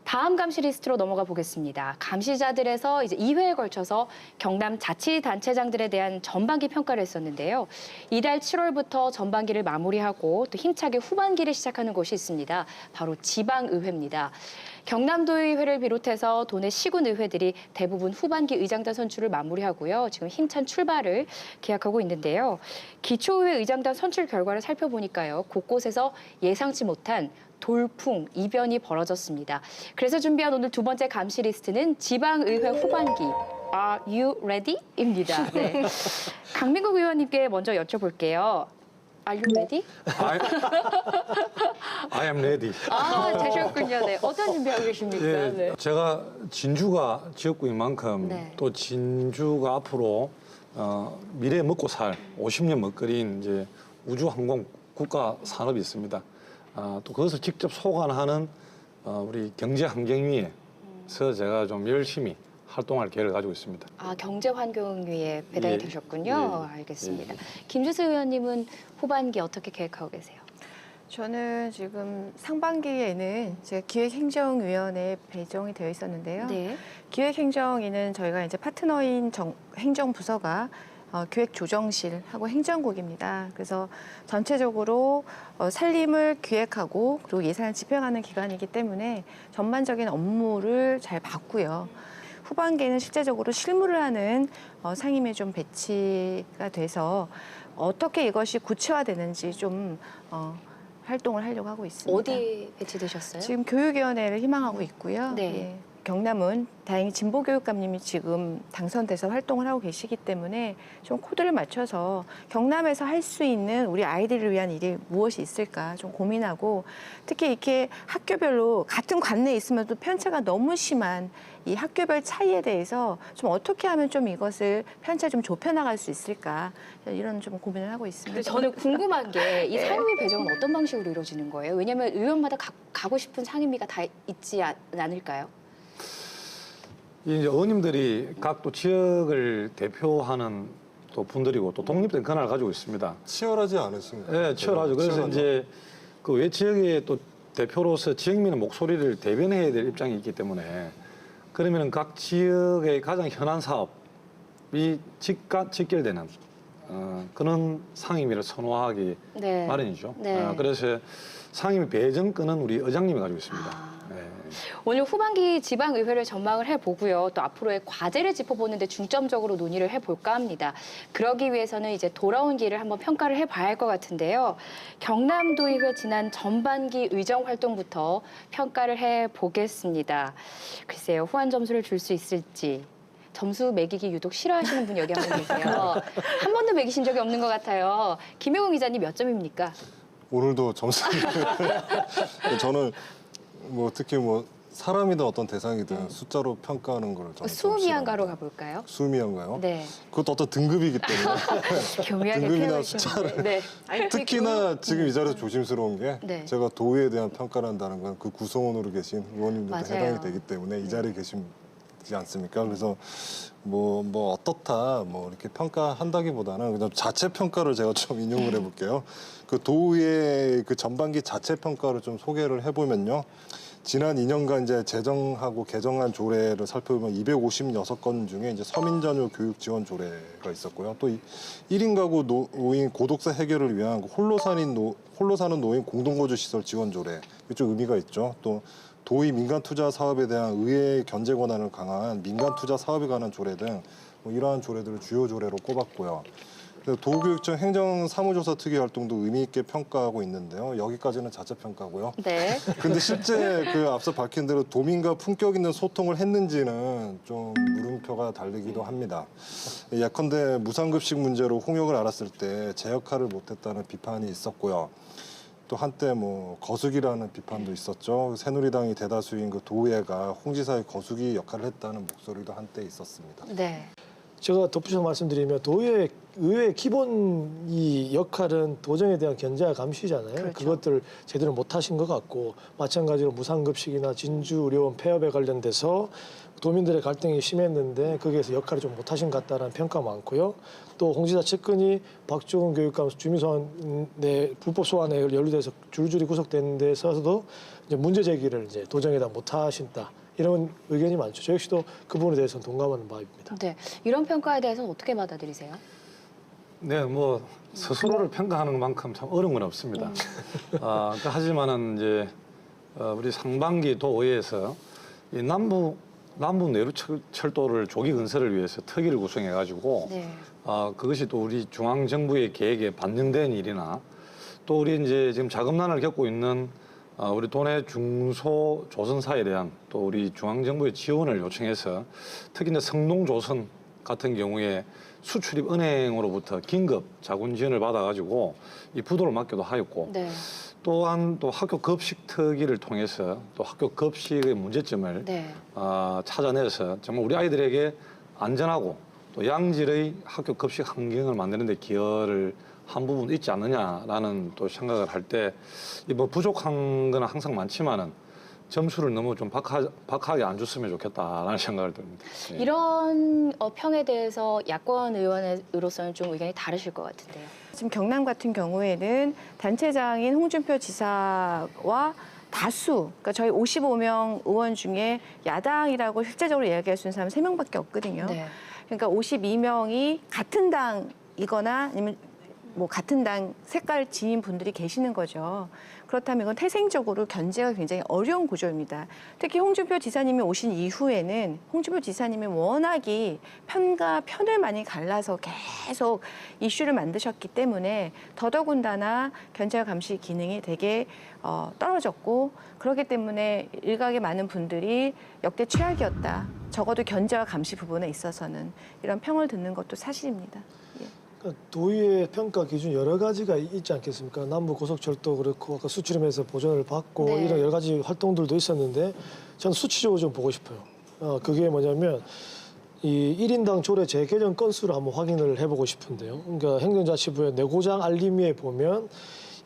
다음 감시 리스트로 넘어가 보겠습니다. 감시자들에서 이제 2회에 걸쳐서 경남 자치단체장들에 대한 전반기 평가를 했었는데요. 이달 7월부터 전반기를 마무리하고 또 힘차게 후반기를 시작하는 곳이 있습니다. 바로 지방의회입니다. 경남도의회를 비롯해서 도내 시군의회들이 대부분 후반기 의장단 선출을 마무리하고요. 지금 힘찬 출발을 기약하고 있는데요. 기초의회 의장단 선출 결과를 살펴보니까요. 곳곳에서 예상치 못한 돌풍, 이변이 벌어졌습니다. 그래서 준비한 오늘 두 번째 감시 리스트는 지방의회 후반기 Are you ready? 입니다. 네. 강민국 의원님께 먼저 여쭤볼게요. Are you ready? I am ready. 아, 되셨군요. 네. 어떤 준비하고 계십니까? 예, 네. 제가 진주가 지역구인 만큼 네. 또 진주가 앞으로 미래 먹고 살 50년 먹거리인 이제 우주항공 국가 산업이 있습니다. 또 그것을 직접 소관하는 우리 경제환경위에서 제가 좀 열심히 활동할 계획을 가지고 있습니다. 아, 경제환경위에 배당이 예, 되셨군요. 예, 알겠습니다. 예. 김주수 의원님은 후반기 어떻게 계획하고 계세요? 저는 지금 상반기에는 제가 기획행정위원회에 배정이 되어 있었는데요. 네. 기획행정위는 저희가 이제 파트너인 행정부서가 기획조정실하고 행정국입니다. 그래서 전체적으로 살림을 기획하고 그리고 예산을 집행하는 기관이기 때문에 전반적인 업무를 잘 봤고요. 후반기에는 실제적으로 실무를 하는 상임에 좀 배치가 돼서 어떻게 이것이 구체화되는지 좀 활동을 하려고 하고 있습니다. 어디 배치되셨어요? 지금 교육위원회를 희망하고 있고요. 네. 예. 경남은 다행히 진보교육감님이 지금 당선돼서 활동을 하고 계시기 때문에 좀 코드를 맞춰서 경남에서 할 수 있는 우리 아이들을 위한 일이 무엇이 있을까 좀 고민하고 특히 이렇게 학교별로 같은 관내에 있으면도 편차가 너무 심한 이 학교별 차이에 대해서 좀 어떻게 하면 좀 이것을 편차 좀 좁혀나갈 수 있을까 이런 좀 고민을 하고 있습니다. 저는 궁금한 게 이 네. 상임위 배정은 어떤 방식으로 이루어지는 거예요? 왜냐하면 의원마다 가고 싶은 상임위가 다 있지 않을까요? 이제 의원님들이 각 또 지역을 대표하는 또 분들이고 또 독립된 권한을 가지고 있습니다. 치열하지 않으신가요? 네, 치열하죠. 그래서 치열하죠. 이제 그 외 지역의 또 대표로서 지역민의 목소리를 대변해야 될 입장이 있기 때문에 그러면 각 지역의 가장 현안 사업이 직결되는 그런 상임위를 선호하기 네. 마련이죠. 네. 그래서 상임위 배정권은 우리 의장님이 가지고 있습니다. 네. 오늘 후반기 지방의회를 전망을 해보고요. 또 앞으로의 과제를 짚어보는데 중점적으로 논의를 해볼까 합니다. 그러기 위해서는 이제 돌아온 길을 한번 평가를 해봐야 할 것 같은데요. 경남도의회 지난 전반기 의정 활동부터 평가를 해보겠습니다. 글쎄요, 후한 점수를 줄 수 있을지. 점수 매기기 유독 싫어하시는 분 여기 한 분 계세요. 한 번도 매기신 적이 없는 것 같아요. 김혜공 기자님 몇 점입니까? 오늘도 점수 저는 뭐 특히 뭐 사람이든 어떤 대상이든 숫자로 평가하는 걸 저는 수미안가로 가볼까요? 수미안가요? 네. 그것도 어떤 등급이기 때문에 교묘하게 등급이나 표현하시는데. 네. 특히나 지금 이 자리에서 조심스러운 게 네. 제가 도의에 대한 평가를 한다는 건 그 구성원으로 계신 의원님들도 맞아요. 해당이 되기 때문에 이 자리에 계시지 않습니까? 그래서 뭐 어떻다 뭐 이렇게 평가한다기보다는 그냥 자체 평가를 제가 좀 인용을 해볼게요. 그 도의회 그 전반기 자체 평가를 좀 소개를 해보면요. 지난 2년간 이제 제정하고 개정한 조례를 살펴보면 256건 중에 이제 서민 전유 교육 지원 조례가 있었고요. 또 1인 가구 노인 고독사 해결을 위한 홀로 사는 노인 공동거주 시설 지원 조례. 이쪽 의미가 있죠. 또 도의 민간 투자 사업에 대한 의회 견제 권한을 강화한 민간 투자 사업에 관한 조례 등 뭐 이러한 조례들을 주요 조례로 꼽았고요. 도교육청 행정사무조사 특위 활동도 의미 있게 평가하고 있는데요. 여기까지는 자체 평가고요. 네. 근데 실제 그 앞서 밝힌 대로 도민과 품격 있는 소통을 했는지는 좀 물음표가 달리기도 합니다. 예컨대 무상급식 문제로 홍역을 앓았을 때 제 역할을 못했다는 비판이 있었고요. 또 한때 뭐 거수기라는 비판도 있었죠. 새누리당이 대다수인 그 도의회가 홍 지사의 거수기 역할을 했다는 목소리도 한때 있었습니다. 네. 제가 덧붙여서 말씀드리면 의회의 기본 이 역할은 도정에 대한 견제와 감시잖아요. 그렇죠. 그것들을 제대로 못하신 것 같고 마찬가지로 무상급식이나 진주의료원 폐업에 관련돼서 도민들의 갈등이 심했는데 거기에서 역할을 좀 못하신 것 같다는 평가 많고요. 또 홍지사 측근이 박주근 교육감 주민소환 불법 소환에 연루돼서 줄줄이 구속된 데서도 이제 문제 제기를 이제 도정에다 못 하신다. 이런 의견이 많죠. 저 역시도 그 부분에 대해서는 동감하는 바입니다. 네, 이런 평가에 대해서 어떻게 받아들이세요? 네, 뭐 스스로를 평가하는 것만큼 참 어려운 건 없습니다. 하지만은 이제 우리 상반기 도의회에서 이 남부 내루 철도를 조기 건설을 위해서 특위를 구성해 가지고 네. 그것이 또 우리 중앙 정부의 계획에 반영된 일이나 또 우리 이제 지금 자금난을 겪고 있는 우리 도내 중소 조선사에 대한 또 우리 중앙 정부의 지원을 요청해서 특히 이제 성농조선 같은 경우에 수출입 은행으로부터 긴급 자금 지원을 받아가지고 이 부도를 막기도 하였고 네. 또한 또 학교 급식 특위를 통해서 또 학교 급식의 문제점을 네. 찾아내서 정말 우리 아이들에게 안전하고 또 양질의 학교 급식 환경을 만드는 데 기여를 한 부분 있지 않느냐라는 또 생각을 할 때 뭐 부족한 건 항상 많지만은 점수를 너무 좀 박하게 안 줬으면 좋겠다라는 생각을 듭니다. 예. 이런 평에 대해서 야권 의원으로서는 좀 의견이 다르실 것 같은데요. 지금 경남 같은 경우에는 단체장인 홍준표 지사와 다수, 그러니까 저희 55명 의원 중에 야당이라고 실제적으로 이야기할 수 있는 사람은 3명밖에 없거든요. 네. 그러니까 52명이 같은 당이거나 아니면 뭐 같은 당 색깔 지닌 분들이 계시는 거죠. 그렇다면 이건 태생적으로 견제가 굉장히 어려운 구조입니다. 특히 홍준표 지사님이 오신 이후에는 홍준표 지사님이 워낙이 편을 많이 갈라서 계속 이슈를 만드셨기 때문에 더더군다나 견제와 감시 기능이 되게 떨어졌고 그렇기 때문에 일각의 많은 분들이 역대 최악이었다. 적어도 견제와 감시 부분에 있어서는 이런 평을 듣는 것도 사실입니다. 예. 그러니까 도의회 평가 기준 여러 가지가 있지 않겠습니까? 남부 고속철도 그렇고 아까 수출임에서 보전을 받고 네. 이런 여러 가지 활동들도 있었는데 저는 수치적으로 좀 보고 싶어요. 그게 뭐냐면 이 1인당 조례 재개정 건수를 한번 확인을 해보고 싶은데요. 그러니까 행정자치부의 내고장 알림위에 보면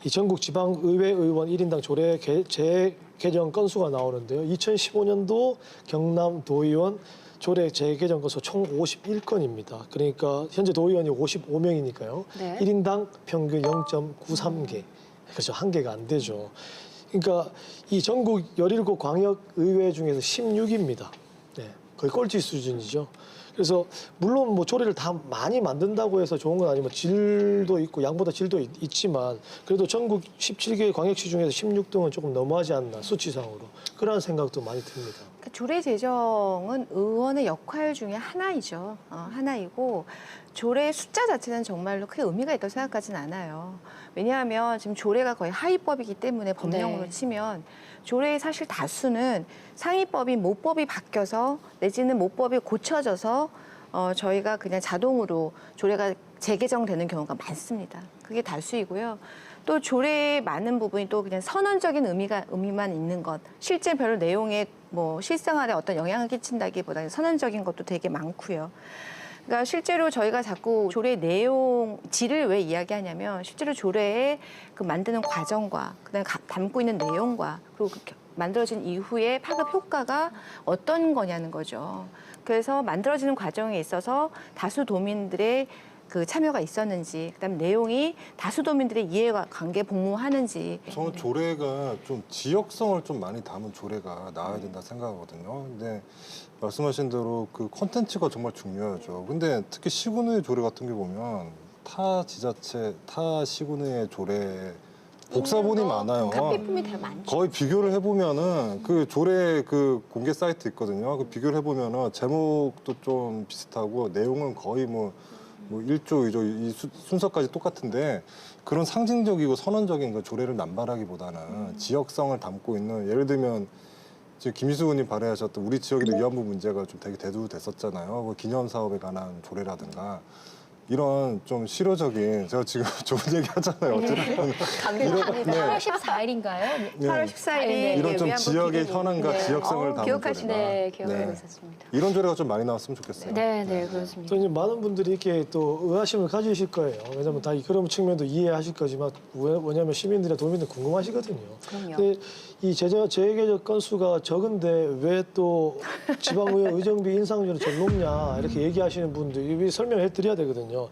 이 전국 지방의회 의원 1인당 조례 재개정 건수가 나오는데요. 2015년도 경남 도의원 조례 재개정 건수 총 51건입니다. 그러니까 현재 도의원이 55명이니까요. 네. 1인당 평균 0.93개. 그렇죠. 한 개가 안 되죠. 그러니까 이 전국 17 광역의회 중에서 16입니다. 네, 거의 꼴찌 수준이죠. 그래서 물론 뭐 조례를 다 많이 만든다고 해서 좋은 건 아니고 질도 있고 양보다 질도 있지만 그래도 전국 17개 광역시 중에서 16등은 조금 너무하지 않나 수치상으로 그런 생각도 많이 듭니다. 그러니까 조례 제정은 의원의 역할 중에 하나이죠. 하나이고 조례 숫자 자체는 정말로 크게 의미가 있다고 생각하진 않아요. 왜냐하면 지금 조례가 거의 하위법이기 때문에 법령으로 네. 치면 조례의 사실 다수는 상위법이 모법이 바뀌어서 내지는 모법이 고쳐져서 저희가 그냥 자동으로 조례가 재개정되는 경우가 많습니다. 그게 다수이고요. 또 조례의 많은 부분이 또 그냥 선언적인 의미만 있는 것, 실제 별로 내용에 뭐 실생활에 어떤 영향을 끼친다기보다는 선언적인 것도 되게 많고요. 그러니까 실제로 저희가 자꾸 조례 내용 질을 왜 이야기하냐면 실제로 조례에 그 만드는 과정과 그다음에 담고 있는 내용과 그리고 만들어진 이후에 파급 효과가 어떤 거냐는 거죠. 그래서 만들어지는 과정에 있어서 다수 도민들의 그 참여가 있었는지, 그다음 내용이 다수 도민들의 이해와 관계 복무하는지. 저는 조례가 좀 지역성을 좀 많이 담은 조례가 나와야 된다 생각하거든요. 근데 말씀하신 대로 그 콘텐츠가 정말 중요하죠. 근데 특히 시군의 조례 같은 게 보면 타 지자체, 타 시군의 조례 복사본이 많아요. 카피품이 되게 많죠. 거의 비교를 해보면은 그 조례 그 공개 사이트 있거든요. 그 비교를 해보면은 제목도 좀 비슷하고 내용은 거의 뭐 1조, 2조 이 순서까지 똑같은데 그런 상징적이고 선언적인 그 조례를 남발하기보다는 지역성을 담고 있는 예를 들면 지금 김희수 의원님 발의하셨던 우리 지역에도 위안부 문제가 좀 되게 대두됐었잖아요. 그 기념 사업에 관한 조례라든가 이런 좀 실효적인 제가 지금 좋은 얘기 하잖아요. 어쨌든 감사합니다. 8월 14일인가요? 8월 14일이 네. 이런 좀 지역의 현안과 네. 지역성을 담은 기억하시네. 조례가 네, 기억하고 있었습니다. 이런 조례가 좀 많이 나왔으면 좋겠어요. 네, 네, 그렇습니다. 또 이제 많은 분들이 이렇게 또 의아심을 가지실 거예요. 왜냐하면 다 그런 측면도 이해하실 거지만 왜냐하면 시민들이나 도민들 궁금하시거든요. 그럼요. 근데 이 재개정 건수가 적은데 왜 또 지방의회 의정비 인상률이 제일 높냐 이렇게 얘기하시는 분들 설명해 드려야 되거든요.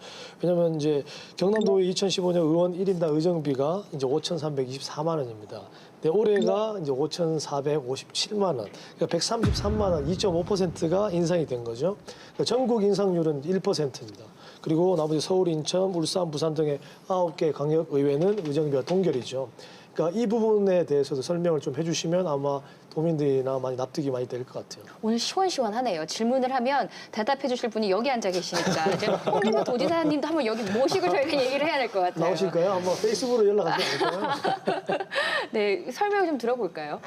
왜냐하면 이제 경남도의 2015년 의원 1인당 의정비가 이제 5,324만 원입니다. 근데 올해가 이제 5,457만 원, 그러니까 133만 원, 2.5%가 인상이 된 거죠. 그러니까 전국 인상률은 1%입니다. 그리고 나머지 서울, 인천, 울산, 부산 등의 9개 광역의회는 의정비와 동결이죠. 그러니까 이 부분에 대해서도 설명을 좀 해주시면 아마 도민들이나 많이 납득이 많이 될 것 같아요. 오늘 시원시원하네요. 질문을 하면 대답해 주실 분이 여기 앉아 계시니까 이제 홍준표 도지사님도 한번 여기 모시고 저희가 얘기를 해야 될 것 같아요. 나오실까요? 한번 페이스북으로 연락하시면 될까요? 네, 설명 좀 들어볼까요?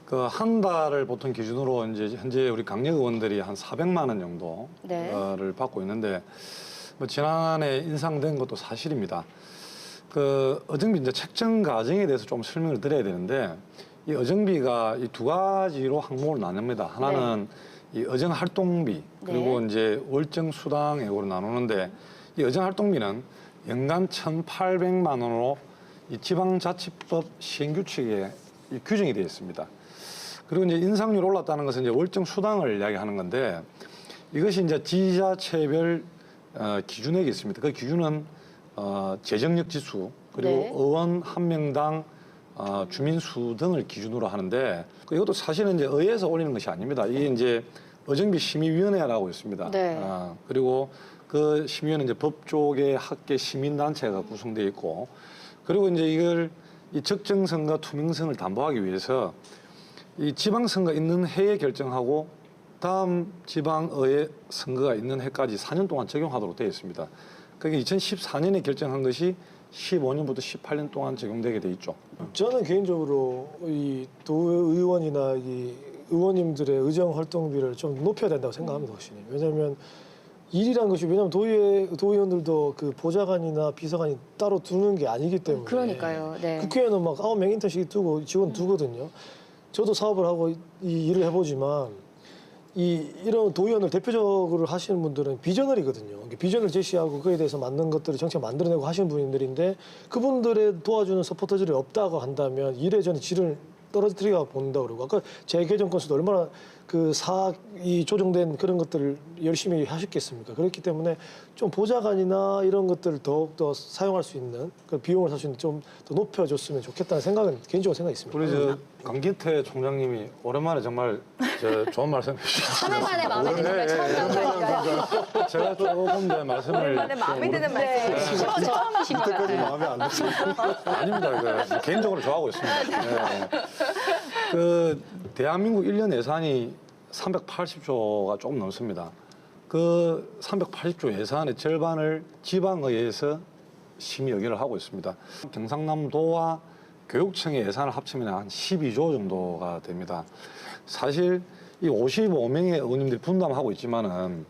그 한 달을 보통 기준으로 이제 현재 우리 강력 의원들이 한 400만 원 네. 정도를 받고 있는데 뭐 지난해 인상된 것도 사실입니다. 그 어정비 이제 책정 과정에 대해서 좀 설명을 드려야 되는데 이 어정비가 이 두 가지로 항목을 나눕니다. 하나는 이 어정 활동비 그리고 이제 월정 수당액으로 나누는데 이 어정 활동비는 연간 1,800만 원으로 이 지방자치법 시행규칙에 이 규정이 되어 있습니다. 그리고 이제 인상률 올랐다는 것은 이제 월정 수당을 이야기하는 건데 이것이 이제 지자체별 기준액이 있습니다. 그 기준은 재정력 지수 그리고 네. 의원 한 명당 주민 수 등을 기준으로 하는데 이것도 사실은 이제 의회에서 올리는 것이 아닙니다. 이게 이제 어정비 심의위원회라고 있습니다. 네. 그리고 그 심의위원회는 이제 법조계 학계 시민단체가 구성되어 있고 그리고 이제 이걸 이 적정성과 투명성을 담보하기 위해서 이 지방선거 있는 해에 결정하고 다음 지방의회 선거가 있는 해까지 4년 동안 적용하도록 되어 있습니다. 그게 2014년에 결정한 것이 15년부터 18년 동안 적용되게 돼 있죠. 저는 개인적으로 이 도의원이나 이 의원님들의 의정 활동비를 좀 높여야 된다고 생각합니다, 확실히. 왜냐하면 일이란 것이 왜냐하면 도의원들도 그 보좌관이나 비서관이 따로 두는 게 아니기 때문에. 그러니까요. 네. 국회에는 막 9명 인턴씩 두고 직원 두거든요. 저도 사업을 하고 이 일을 해보지만 이런 도의원을 대표적으로 하시는 분들은 비저널이거든요. 비전을 제시하고 그에 대해서 맞는 것들을 정책 만들어내고 하시는 분들인데 그분들의 도와주는 서포터들이 없다고 한다면 일에 저는 질을 떨어뜨리고 본다 그러고 아까 재개정 건수도 얼마나 그 사학이 조정된 그런 것들을 열심히 하셨겠습니까? 그렇기 때문에 좀 보좌관이나 이런 것들을 더욱더 사용할 수 있는 그 비용을 살 수 있는 좀 더 높여줬으면 좋겠다는 생각은 개인적으로 생각이 있습니다. 우리 저 강기태 총장님이 오랜만에 정말 저 좋은 말씀 해주셨어요. 3일 만에 마음에 드는 걸 처음 나오니까요. 제가 조금 더 말씀을 오랜만에 마음에 드는 말씀. 처음이십니다. 그때까지 마음에 안 드시고. 아닙니다. 그 개인적으로 좋아하고 있습니다. 네. 그 대한민국 1년 예산이 380조가 조금 넘습니다. 그 380조 예산의 절반을 지방의회에서 심의 의결을 하고 있습니다. 경상남도와 교육청의 예산을 합치면 한 12조 정도가 됩니다. 사실 이 55명의 의원님들이 분담하고 있지만은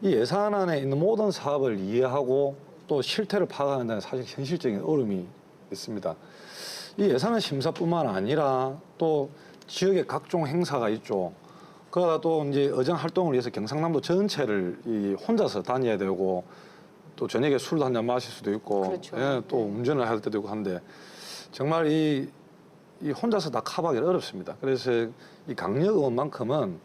이 예산안에 있는 모든 사업을 이해하고 또 실태를 파악하는 데는 사실 현실적인 어려움이 있습니다. 이 예산안 심사뿐만 아니라 또 지역의 각종 행사가 있죠. 그러다 또 이제 의정 활동을 위해서 경상남도 전체를 이 혼자서 다녀야 되고 또 저녁에 술도 한잔 마실 수도 있고 그렇죠. 예, 또 운전을 할 때도 있고 한데 정말 이 혼자서 다 커버하기 어렵습니다. 그래서 이 강력 의원만큼은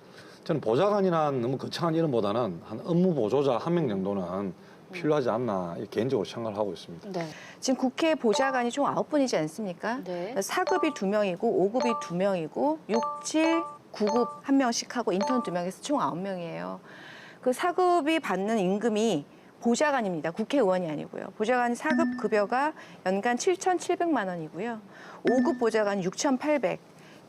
저는 보좌관이나 너무 거창한 이름보다는 한 업무 보조자 한 명 정도는 필요하지 않나 개인적으로 생각을 하고 있습니다. 네. 지금 국회 보좌관이 총 9분이지 않습니까? 네. 4급이 2명이고 5급이 2명이고 6, 7, 9급 1명씩 하고 인턴 2명에서 총 9명이에요. 그 4급이 받는 임금이 보좌관입니다. 국회의원이 아니고요. 보좌관 4급 급여가 연간 7,700만 원이고요. 5급 보좌관 6,800,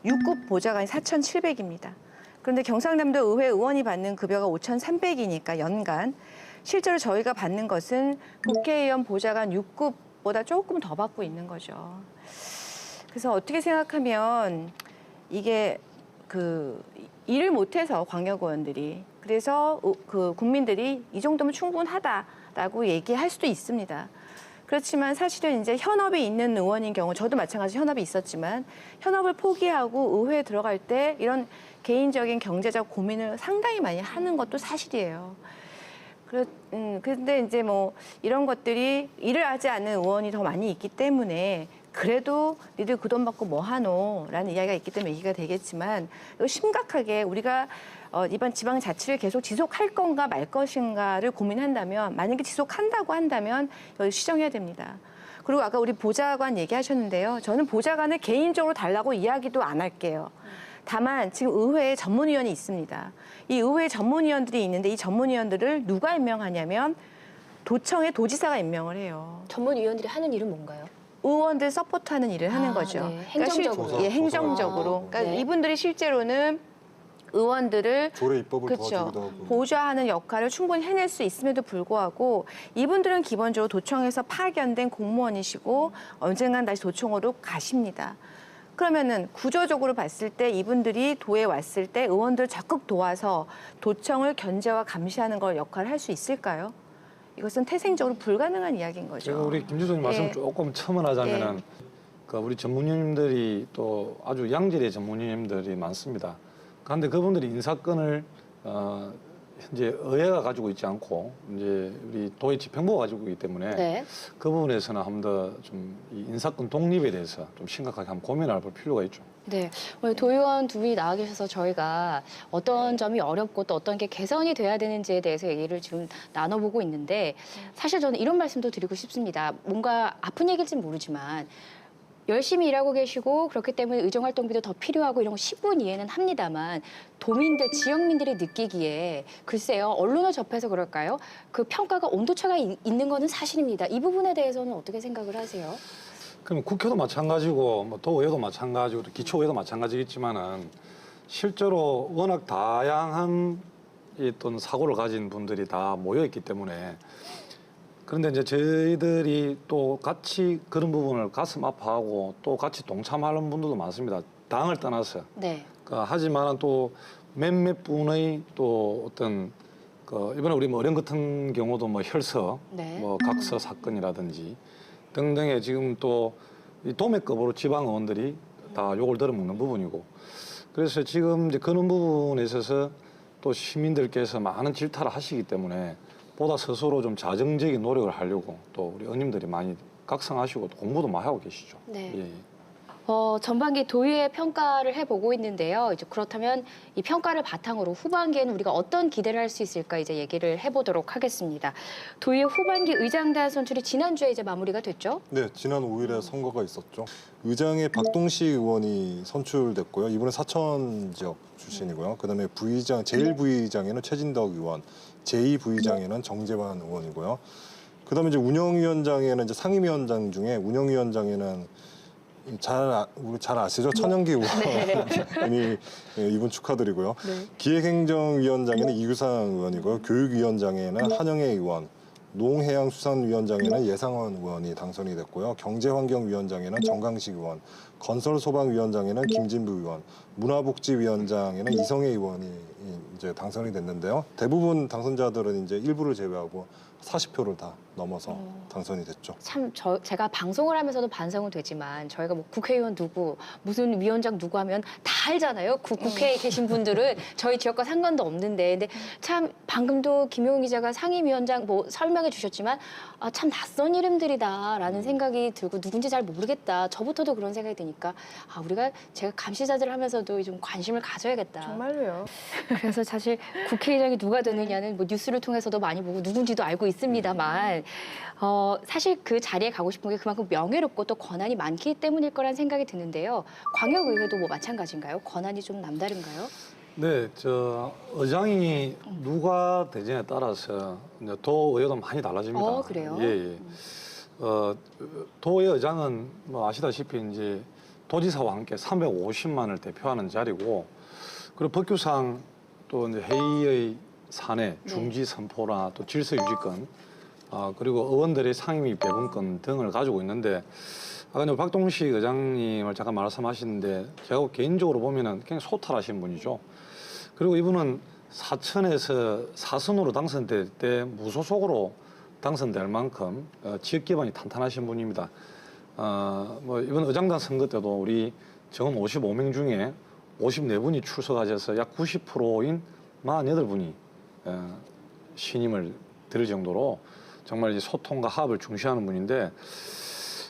6급 보좌관이 4,700입니다. 그런데 경상남도 의회 의원이 받는 급여가 5,300이니까 연간 실제로 저희가 받는 것은 국회의원 보좌관 6급보다 조금 더 받고 있는 거죠. 그래서 어떻게 생각하면 이게 그 일을 못해서 광역의원들이 그래서 그 국민들이 이 정도면 충분하다라고 얘기할 수도 있습니다. 그렇지만 사실은 이제 현업이 있는 의원인 경우 저도 마찬가지로 현업이 있었지만 현업을 포기하고 의회에 들어갈 때 이런 개인적인 경제적 고민을 상당히 많이 하는 것도 사실이에요. 근데 이제 뭐 이런 것들이 일을 하지 않는 의원이 더 많이 있기 때문에 그래도 니들 그 돈 받고 뭐 하노? 라는 이야기가 있기 때문에 얘기가 되겠지만 심각하게 우리가 이번 지방자치를 계속 지속할 건가 말 것인가를 고민한다면 만약에 지속한다고 한다면 여기 시정해야 됩니다. 그리고 아까 우리 보좌관 얘기하셨는데요. 저는 보좌관을 개인적으로 달라고 이야기도 안 할게요. 다만 지금 의회에 전문위원이 있습니다. 이 의회 전문위원들이 있는데 이 전문위원들을 누가 임명하냐면 도청의 도지사가 임명을 해요. 전문위원들이 하는 일은 뭔가요? 의원들 서포트하는 일을 하는 거죠. 네. 행정적으로. 그러니까 행정적으로. 그러니까 네. 이분들이 실제로는 의원들을 조례 입법을 그렇죠. 도와주기도 하고. 보좌하는 역할을 충분히 해낼 수 있음에도 불구하고 이분들은 기본적으로 도청에서 파견된 공무원이시고 언젠간 다시 도청으로 가십니다. 그러면은 구조적으로 봤을 때 이분들이 도에 왔을 때 의원들 적극 도와서 도청을 견제와 감시하는 걸 역할을 할 수 있을까요? 이것은 태생적으로 불가능한 이야기인 거죠. 제가 우리 김 주소님 말씀 예. 조금 첨언하자면은 그 우리 전문위원님들이 또 아주 양질의 전문위원님들이 많습니다. 그런데 그분들이 인사권을 현재 의회가 가지고 있지 않고 이제 우리 도의 집행부가 가지고 있기 때문에 네. 그 부분에서는 한 번 더 좀 이 인사권 독립에 대해서 좀 심각하게 한번 고민을 해볼 필요가 있죠. 네, 오늘 도의원 두 분이 나와 계셔서 저희가 어떤 점이 어렵고 또 어떤 게 개선이 돼야 되는지에 대해서 얘기를 지금 나눠보고 있는데 사실 저는 이런 말씀도 드리고 싶습니다. 뭔가 아픈 얘기일지는 모르지만 열심히 일하고 계시고 그렇기 때문에 의정활동비도 더 필요하고 이런 거 10분 이해는 합니다만 도민들, 지역민들이 느끼기에 글쎄요, 언론을 접해서 그럴까요? 그 평가가 온도차가 있는 거는 사실입니다. 이 부분에 대해서는 어떻게 생각을 하세요? 그럼 국회도 마찬가지고 뭐 도의회도 마찬가지고 또 기초의회도 마찬가지겠지만은 실제로 워낙 다양한 어떤 사고를 가진 분들이 다 모여 있기 때문에 그런데 이제 저희들이 또 같이 그런 부분을 가슴 아파하고 또 같이 동참하는 분들도 많습니다. 당을 떠나서. 네. 하지만 또 몇몇 분의 또 어떤 이번에 우리 뭐 어령 같은 경우도 뭐 혈서, 네. 뭐 각서 사건이라든지 등등의 지금 또 이 도매급으로 지방 의원들이 다 욕을 들어먹는 부분이고 그래서 지금 이제 그런 부분에 있어서 또 시민들께서 많은 질타를 하시기 때문에 보다 스스로 좀 자정적인 노력을 하려고 또 우리 의원님들이 많이 각성하시고 또 공부도 많이 하고 계시죠. 네. 예. 전반기 도의회 평가를 해보고 있는데요. 이제 그렇다면 이 평가를 바탕으로 후반기에는 우리가 어떤 기대를 할 수 있을까 이제 얘기를 해보도록 하겠습니다. 도의회 후반기 의장단 선출이 지난주에 이제 마무리가 됐죠? 네, 지난 5일에 선거가 있었죠. 의장에 박동식 의원이 선출됐고요. 이번에 사천 지역 출신이고요. 그다음에 부의장, 제1부의장에는 최진덕 의원, 제2부의장에는 정재환 의원이고요. 그다음에 이제 운영위원장에는 이제 상임위원장 중에 운영위원장에는 우리 잘 아시죠? 천연기 의원이 예, 이분 축하드리고요. 네. 기획행정위원장에는 이규상 의원이고요. 교육위원장에는 한영애 의원, 농해양수산위원장에는 예상원 의원이 당선이 됐고요. 경제환경위원장에는 정강식 의원, 건설소방위원장에는 김진부 의원, 문화복지위원장에는 이성애 의원이 이제 당선이 됐는데요. 대부분 당선자들은 이제 일부를 제외하고 40표를 다 넘어서 당선이 됐죠. 참 제가 방송을 하면서도 반성은 되지만 저희가 뭐 국회의원 누구 무슨 위원장 누구 하면 다 알잖아요. 국회에 계신 분들은 저희 지역과 상관도 없는데 근데 참 방금도 김용훈 기자가 상임위원장 뭐 설명해 주셨지만 참 낯선 이름들이다라는 생각이 들고 누군지 잘 모르겠다. 저부터도 그런 생각이 드니까 제가 감시자들을 하면서도 좀 관심을 가져야겠다. 정말로요. 그래서 사실 국회의장이 누가 되느냐는 뭐 뉴스를 통해서도 많이 보고 누군지도 알고 있습니다만 사실 그 자리에 가고 싶은 게 그만큼 명예롭고 또 권한이 많기 때문일 거란 생각이 드는데요. 광역의회도 뭐 마찬가지인가요? 권한이 좀 남다른가요? 네, 의장이 누가 되느냐에 따라서 이제 도의회도 많이 달라집니다. 그래요? 예. 도의 의장은 뭐 아시다시피 이제 도지사와 함께 350만을 대표하는 자리고 그리고 법규상 또 이제 회의의 사내 중지 선포나 또 질서 유지권 그리고 의원들의 상임위 배분권 등을 가지고 있는데 아까 박동식 의장님을 잠깐 말씀하시는데 제가 개인적으로 보면은 굉장히 소탈하신 분이죠. 그리고 이분은 사천에서 사선으로 당선될 때 무소속으로 당선될 만큼 지역 기반이 탄탄하신 분입니다. 뭐 이번 의장단 선거 때도 우리 정원 55명 중에 54분이 출석하셔서 약 90%인 48분이 신임을 드릴 정도로 정말 이제 소통과 화합을 중시하는 분인데,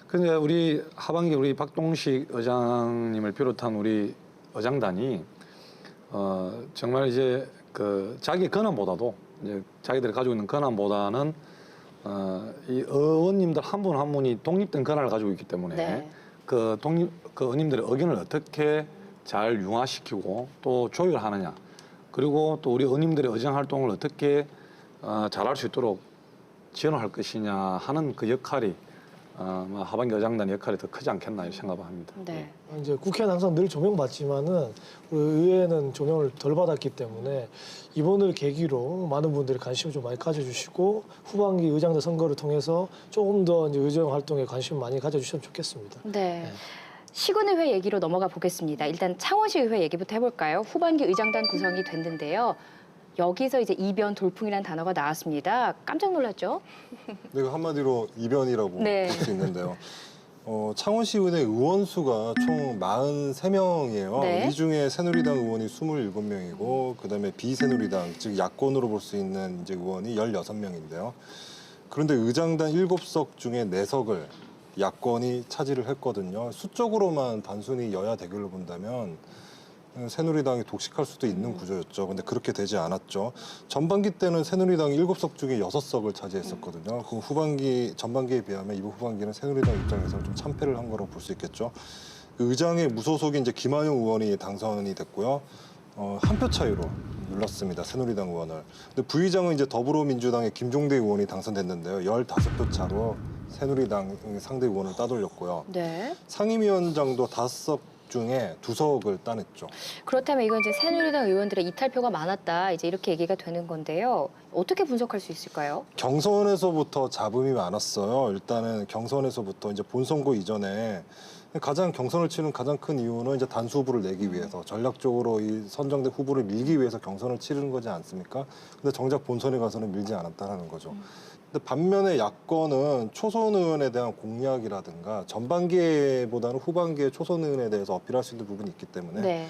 근데 우리 하반기 우리 박동식 의장님을 비롯한 우리 의장단이 정말 이제 그 자기 권한보다도 이제 자기들이 가지고 있는 권한보다는 이 의원님들 한 분 한 분이 독립된 권한을 가지고 있기 때문에 네. 그 의원님들의 의견을 어떻게 잘 융화시키고 또 조율하느냐, 그리고 또 우리 의원님들의 의정 활동을 어떻게 잘할 수 있도록 지원할 것이냐 하는 그 역할이 하반기 의장단의 역할이 더 크지 않겠나 이렇게 생각합니다. 네. 이제 국회는 항상 늘 조명받지만은 우리 의회는 조명을 덜 받았기 때문에 이번을 계기로 많은 분들이 관심을 좀 많이 가져주시고 후반기 의장단 선거를 통해서 조금 더 이제 의정 활동에 관심을 많이 가져주시면 좋겠습니다. 네. 시군의회 얘기로 넘어가 보겠습니다. 일단 창원시 의회 얘기부터 해볼까요? 후반기 의장단 구성이 됐는데요. 여기서 이제 이변 돌풍이라는 단어가 나왔습니다. 깜짝 놀랐죠? 내가 한마디로 이변이라고 네. 볼 수 있는데요. 창원시의회 의원 수가 총 43명이에요. 네. 이 중에 새누리당 의원이 27명이고 그다음에 비새누리당 즉 야권으로 볼 수 있는 이제 의원이 16명인데요. 그런데 의장단 7석 중에 4석을 야권이 차지를 했거든요. 수적으로만 단순히 여야 대결로 본다면 새누리당이 독식할 수도 있는 구조였죠. 근데 그렇게 되지 않았죠. 전반기 때는 새누리당이 7석 중에 6석을 차지했었거든요. 그 전반기에 비하면 이번 후반기는 새누리당 입장에서는 좀 참패를 한 거라고 볼 수 있겠죠. 그 의장의 무소속인 이제 김한용 의원이 당선이 됐고요. 한 표 차이로 눌렀습니다. 새누리당 의원을. 근데 부의장은 이제 더불어민주당의 김종대 의원이 당선됐는데요. 15표 차로 새누리당 상대 의원을 따돌렸고요. 네. 상임위원장도 5석 중에 2석을 따냈죠. 그렇다면 이건 이제 새누리당 의원들의 이탈표가 많았다. 이제 이렇게 얘기가 되는 건데요. 어떻게 분석할 수 있을까요? 경선에서부터 잡음이 많았어요. 일단은 경선에서부터 이제 본선거 이전에 가장 경선을 치는 가장 큰 이유는 이제 단수 후보를 내기 위해서 전략적으로 이 선정된 후보를 밀기 위해서 경선을 치르는 거지 않습니까? 근데 정작 본선에 가서는 밀지 않았다는 거죠. 근데 반면에 야권은 초선 의원에 대한 공약이라든가 전반기보다는 후반기에 초선 의원에 대해서 어필할 수 있는 부분이 있기 때문에 네.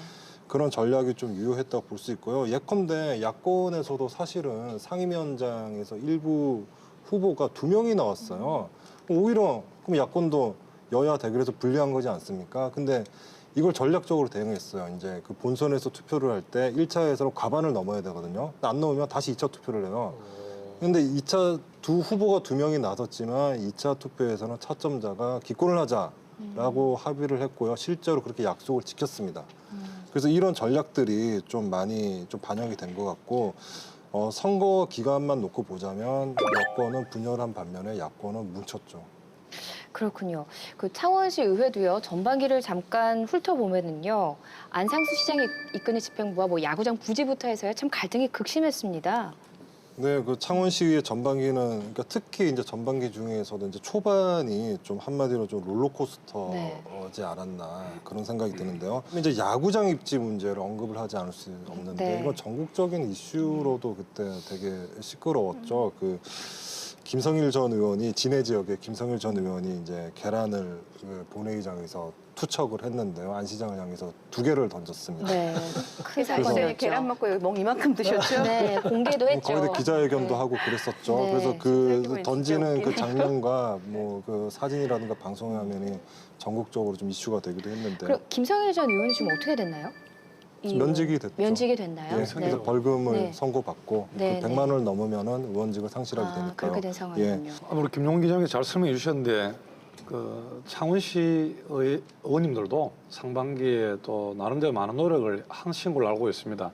그런 전략이 좀 유효했다고 볼 수 있고요. 예컨대 야권에서도 사실은 상임위원장에서 일부 후보가 2명이 나왔어요. 오히려 그럼 야권도 여야 대결에서 불리한 거지 않습니까? 근데 이걸 전략적으로 대응했어요. 이제 그 본선에서 투표를 할 때 1차에서는 과반을 넘어야 되거든요. 안 넘으면 다시 2차 투표를 해요. 근데 2차 두 후보가 2명이 나섰지만 2차 투표에서는 차점자가 기권을 하자라고 합의를 했고요. 실제로 그렇게 약속을 지켰습니다. 그래서 이런 전략들이 좀 많이 좀 반영이 된 것 같고 선거 기간만 놓고 보자면 여권은 분열한 반면에 야권은 뭉쳤죠. 그렇군요. 그 창원시 의회도요. 전반기를 잠깐 훑어보면은요. 안상수 시장이 이끄는 집행부와 뭐 야구장 부지부터 해서요. 참 갈등이 극심했습니다. 네, 그 창원시의 전반기는 그러니까 특히 이제 전반기 중에서도 이제 초반이 좀 한마디로 좀 롤러코스터지 네. 않았나 그런 생각이 드는데요. 이제 야구장 입지 문제를 언급을 하지 않을 수 없는데 네. 이건 전국적인 이슈로도 그때 되게 시끄러웠죠. 그 김성일 전 의원이 진해 지역의 김성일 전 의원이 이제 계란을 그 본회의장에서 투척을 했는데요. 안 시장을 향해서 2개를 던졌습니다. 네. 큰 사실 사건이었죠. 계란 먹고 여기 멍 이만큼 드셨죠? 네, 공개도 했죠. 거기다 기자회견도 네. 하고 그랬었죠. 네. 그래서 진짜 그 던지는 웃기네요. 그 장면과 뭐 그 사진이라든가 방송 화면이 전국적으로 좀 이슈가 되기도 했는데 그럼 김성일 전 의원이 지금 어떻게 됐나요? 이 면직이 됐죠. 면직이 됐나요? 예, 그래서 벌금을 네. 선고받고 네, 그 100만 원을 넘으면은 의원직을 상실하게 되니까요. 그렇게 된 상황이군요. 우리 김용훈 기자님이 잘 설명해 주셨는데 그 창원시 의원님들도 상반기에 또 나름대로 많은 노력을 하신 걸로 알고 있습니다.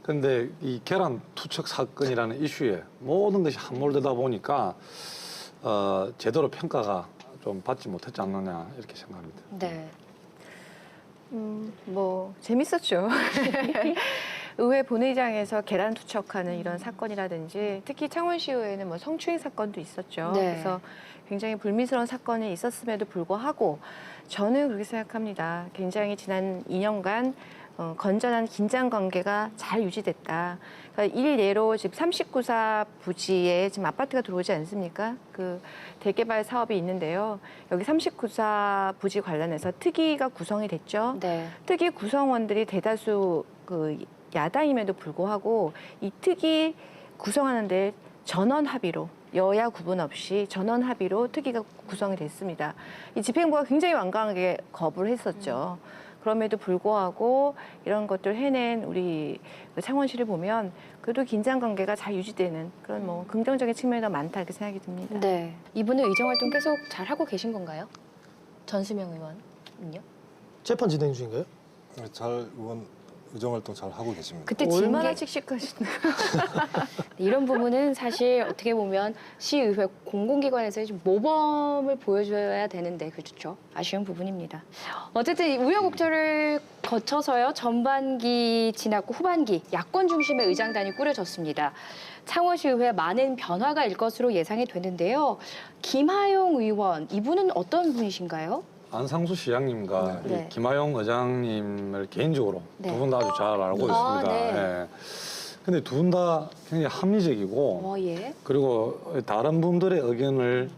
그런데 이 계란 투척 사건이라는 이슈에 모든 것이 함몰되다 보니까 제대로 평가가 좀 받지 못했지 않느냐 이렇게 생각합니다. 네. 뭐 재밌었죠. 의회 본회의장에서 계란 투척하는 이런 사건이라든지 특히 창원시의회는 뭐 성추행 사건도 있었죠. 네. 그래서 굉장히 불미스러운 사건이 있었음에도 불구하고 저는 그렇게 생각합니다. 굉장히 지난 2년간 건전한 긴장 관계가 잘 유지됐다. 그러니까 일례로 지금 39사 부지에 지금 아파트가 들어오지 않습니까? 그 대개발 사업이 있는데요. 여기 39사 부지 관련해서 특위가 구성이 됐죠. 네. 특위 구성원들이 대다수 그 야당임에도 불구하고 이 특위 구성하는데 전원 합의로 여야 구분 없이 전원 합의로 특위가 구성이 됐습니다. 이 집행부가 굉장히 완강하게 거부를 했었죠. 그럼에도 불구하고 이런 것들 해낸 우리 그 창원시를 보면 그래도 긴장 관계가 잘 유지되는 그런 뭐 긍정적인 측면이 더 많다 이렇게 생각이 듭니다. 네. 이분은 의정 활동 계속 잘 하고 계신 건가요? 전수명 의원은요? 재판 진행 중인가요? 잘 의원 의정 활동 잘 하고 계십니다. 그때 얼마나 징계 씩씩하신데. 이런 부분은 사실 어떻게 보면 시의회 공공기관에서 좀 모범을 보여줘야 되는데 그렇죠. 아쉬운 부분입니다. 어쨌든 이 우여곡절을 거쳐서요. 전반기 지났고 후반기 야권 중심의 의장단이 꾸려졌습니다. 창원시의회 많은 변화가 일 것으로 예상이 되는데요. 김하용 의원 이분은 어떤 분이신가요? 안상수 시장님과 네. 이 김하용 의장님을 개인적으로 네. 두 분 다 아주 잘 알고 아, 있습니다. 네. 예. 근데 두 분 다 굉장히 합리적이고 예. 그리고 다른 분들의 의견을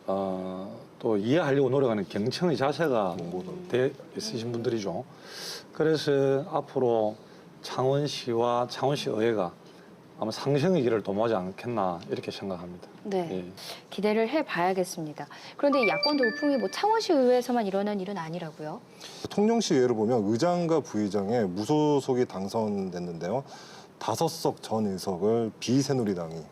또 이해하려고 노력하는 경청의 자세가 돼 있으신 분들이죠. 그래서 앞으로 창원시와 창원시 의회가 아마 상생의 길을 도모하지 않겠나 이렇게 생각합니다. 네. 예. 기대를 해봐야겠습니다. 그런데 이 야권 돌풍이 뭐 창원시 의회에서만 일어난 일은 아니라고요? 통영시 의회를 보면 의장과 부의장에 무소속이 당선됐는데요. 5석 전 의석을 비새누리당이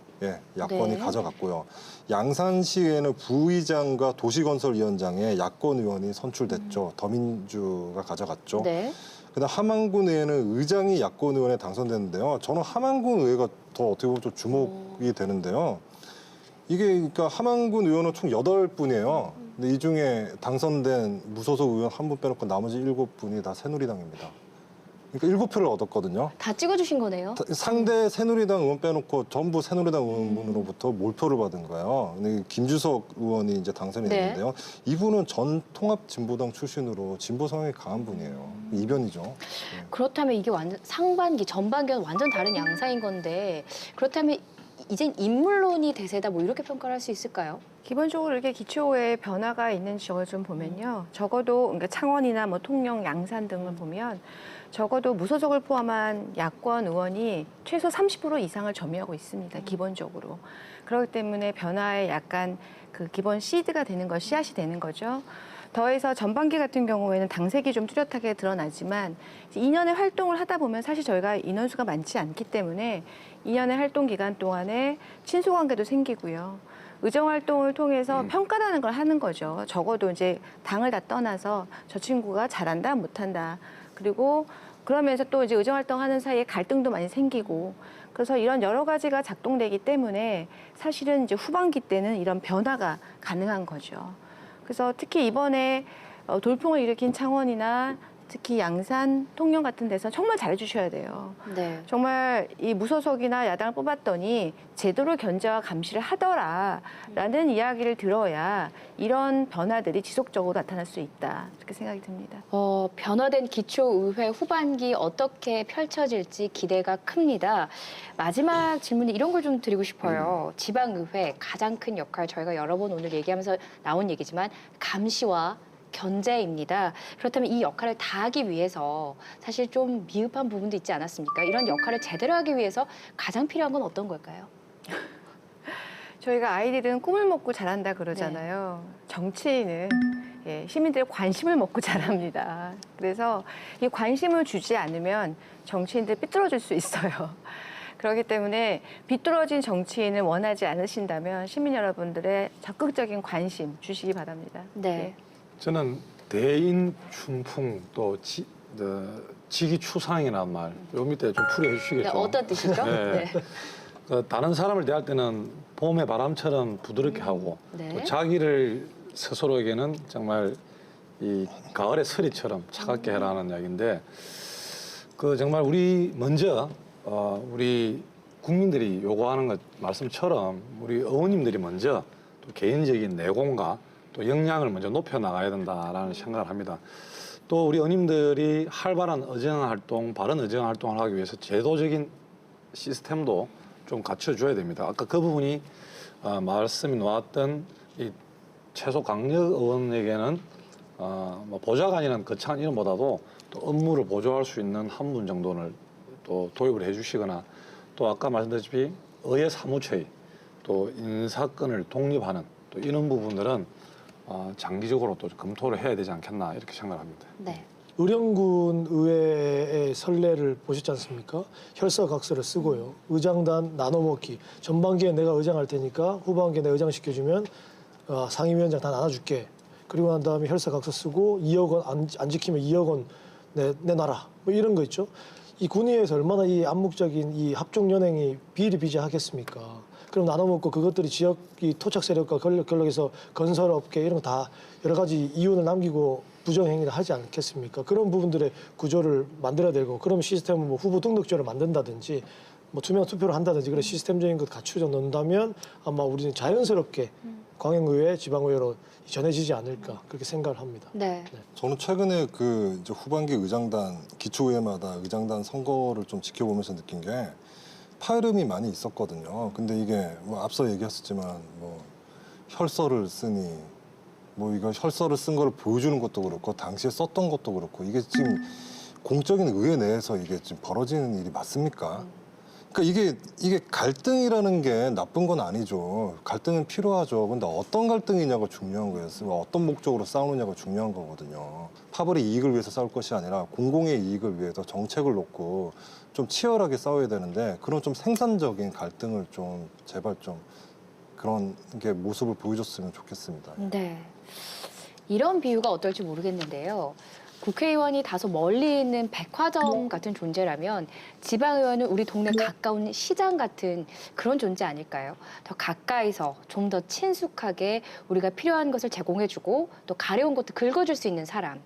야권이 네. 가져갔고요. 양산시의회는 부의장과 도시건설위원장에 야권 의원이 선출됐죠. 더민주가 가져갔죠. 네. 그다음 함안군 의회는 의장이 야권 의원에 당선됐는데요. 저는 함안군 의회가 더 어떻게 보면 좀 주목이 되는데요. 이게 그러니까 함안군 의원은 총 8분이에요. 근데 이 중에 당선된 무소속 의원 한 분 빼놓고 나머지 7분이 다 새누리당입니다. 그러니까 7표를 얻었거든요. 다 찍어주신 거네요. 상대 새누리당 의원 빼놓고 전부 새누리당 의원으로부터 몰표를 받은 거예요. 근데 김주석 의원이 이제 당선이 네. 됐는데요. 이분은 전 통합진보당 출신으로 진보 성향이 강한 분이에요. 이변이죠. 그렇다면 이게 완전 상반기, 전반기와 완전 다른 양상인 건데 그렇다면 이젠 인물론이 대세다 뭐 이렇게 평가를 할 수 있을까요? 기본적으로 이렇게 기초에 변화가 있는지 저걸 좀 보면요. 적어도 그러니까 창원이나 뭐 통영, 양산 등을 보면 적어도 무소속을 포함한 야권 의원이 최소 30% 이상을 점유하고 있습니다. 기본적으로. 그렇기 때문에 변화에 약간 그 기본 시드가 되는 거, 씨앗이 되는 거죠. 더해서 전반기 같은 경우에는 당색이 좀 뚜렷하게 드러나지만 2년의 활동을 하다 보면 사실 저희가 인원수가 많지 않기 때문에 2년의 활동 기간 동안에 친소관계도 생기고요. 의정 활동을 통해서 평가라는 걸 하는 거죠. 적어도 이제 당을 다 떠나서 저 친구가 잘한다, 못한다. 그리고 그러면서 또 이제 의정 활동하는 사이에 갈등도 많이 생기고 그래서 이런 여러 가지가 작동되기 때문에 사실은 이제 후반기 때는 이런 변화가 가능한 거죠. 그래서 특히 이번에 돌풍을 일으킨 창원이나 특히 양산, 통영 같은 데서 정말 잘해주셔야 돼요. 네. 정말 이 무소속이나 야당을 뽑았더니 제대로 견제와 감시를 하더라라는 이야기를 들어야 이런 변화들이 지속적으로 나타날 수 있다. 이렇게 생각이 듭니다. 변화된 기초의회 후반기 어떻게 펼쳐질지 기대가 큽니다. 마지막 질문은 이런 걸 좀 드리고 싶어요. 지방의회 가장 큰 역할 저희가 여러 번 오늘 얘기하면서 나온 얘기지만 감시와 견제입니다. 그렇다면 이 역할을 다하기 위해서 사실 좀 미흡한 부분도 있지 않았습니까? 이런 역할을 제대로 하기 위해서 가장 필요한 건 어떤 걸까요? 저희가 아이들은 꿈을 먹고 자란다 그러잖아요. 정치인은 시민들의 관심을 먹고 자랍니다. 그래서 이 관심을 주지 않으면 정치인들 삐뚤어질 수 있어요. 그렇기 때문에 비뚤어진 정치인을 원하지 않으신다면 시민 여러분들의 적극적인 관심 주시기 바랍니다. 네. 저는 대인 춘풍 또 지기 추상이라는 말, 요 밑에 좀 풀이해 주시겠죠? 네, 어떤 뜻이죠? 네. 다른 사람을 대할 때는 봄의 바람처럼 부드럽게 하고 네. 또 자기를 스스로에게는 정말 이 가을의 서리처럼 차갑게 해라는 이야기인데 그 정말 우리 먼저 우리 국민들이 요구하는 것 말씀처럼 우리 의원님들이 먼저 또 개인적인 내공과 또 역량을 먼저 높여 나가야 된다라는 생각을 합니다. 또 우리 의원님들이 활발한 의정 활동, 바른 의정 활동을 하기 위해서 제도적인 시스템도 좀 갖춰줘야 됩니다. 아까 그 부분이 말씀이 나왔던 이 최소 강력 의원에게는 뭐 보좌관이라는 거창한 이름보다도 또 업무를 보조할 수 있는 한 분 정도를 또 도입을 해주시거나 또 아까 말씀드렸다시피 의회 사무처의 또 인사권을 독립하는 또 이런 부분들은 장기적으로 또 검토를 해야 되지 않겠나 이렇게 생각합니다. 네. 의령군 의회의 선례를 보셨지 않습니까? 혈서각서를 쓰고요. 의장단 나눠먹기. 전반기에 내가 의장할 테니까 후반기에 내가 의장시켜주면 상임위원장 다 나눠줄게. 그리고 난 다음에 혈서각서 쓰고 2억 원 안 지키면 2억 원 내놔라. 뭐 이런 거 있죠. 이 군의회에서 얼마나 이 암묵적인 이 합종연행이 비일비재하겠습니까? 그럼 나눠먹고 그것들이 지역 이 토착 세력과 권력에서 건설업계 이런 거 다 여러 가지 이윤을 남기고 부정행위를 하지 않겠습니까? 그런 부분들의 구조를 만들어야 되고 그럼 시스템은 뭐 후보 등록제를 만든다든지 뭐 투명 투표를 한다든지 그런 시스템적인 것 갖추져 놓는다면 아마 우리는 자연스럽게 광역의회, 지방의회로 전해지지 않을까 그렇게 생각을 합니다. 네. 저는 최근에 그 이제 후반기 의장단 기초의회마다 의장단 선거를 좀 지켜보면서 느낀 게 파열음이 많이 있었거든요. 근데 이게 뭐 앞서 얘기했었지만 뭐 혈서를 쓰니 뭐 이거 혈서를 쓴 걸 보여주는 것도 그렇고 당시에 썼던 것도 그렇고 이게 지금 공적인 의회 내에서 이게 지금 벌어지는 일이 맞습니까? 그러니까 이게 갈등이라는 게 나쁜 건 아니죠. 갈등은 필요하죠. 근데 어떤 갈등이냐가 중요한 거예요. 어떤 목적으로 싸우느냐가 중요한 거거든요. 파벌의 이익을 위해서 싸울 것이 아니라 공공의 이익을 위해서 정책을 놓고 좀 치열하게 싸워야 되는데 그런 좀 생산적인 갈등을 좀 제발 좀 그런 게 모습을 보여줬으면 좋겠습니다. 네. 이런 비유가 어떨지 모르겠는데요. 국회의원이 다소 멀리 있는 백화점 같은 존재라면 지방의원은 우리 동네 가까운 시장 같은 그런 존재 아닐까요? 더 가까이서 좀 더 친숙하게 우리가 필요한 것을 제공해주고 또 가려운 것도 긁어줄 수 있는 사람.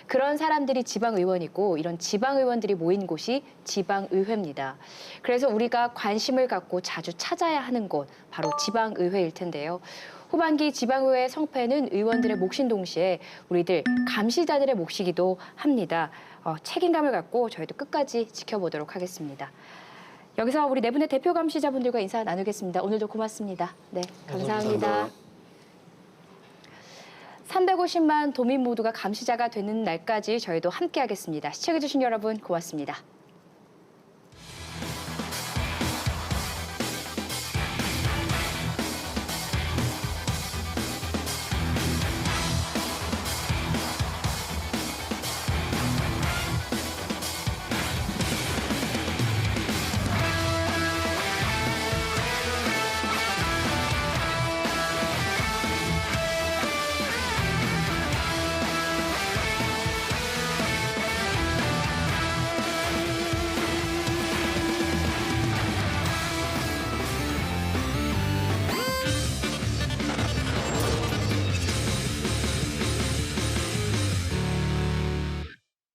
그런 사람들이 지방의원이고 이런 지방의원들이 모인 곳이 지방의회입니다. 그래서 우리가 관심을 갖고 자주 찾아야 하는 곳 바로 지방의회일 텐데요. 후반기 지방의회 성패는 의원들의 몫인 동시에 우리들 감시자들의 몫이기도 합니다. 책임감을 갖고 저희도 끝까지 지켜보도록 하겠습니다. 여기서 우리 네 분의 대표 감시자분들과 인사 나누겠습니다. 오늘도 고맙습니다. 네, 감사합니다. 350만 도민 모두가 감시자가 되는 날까지 저희도 함께하겠습니다. 시청해주신 여러분 고맙습니다.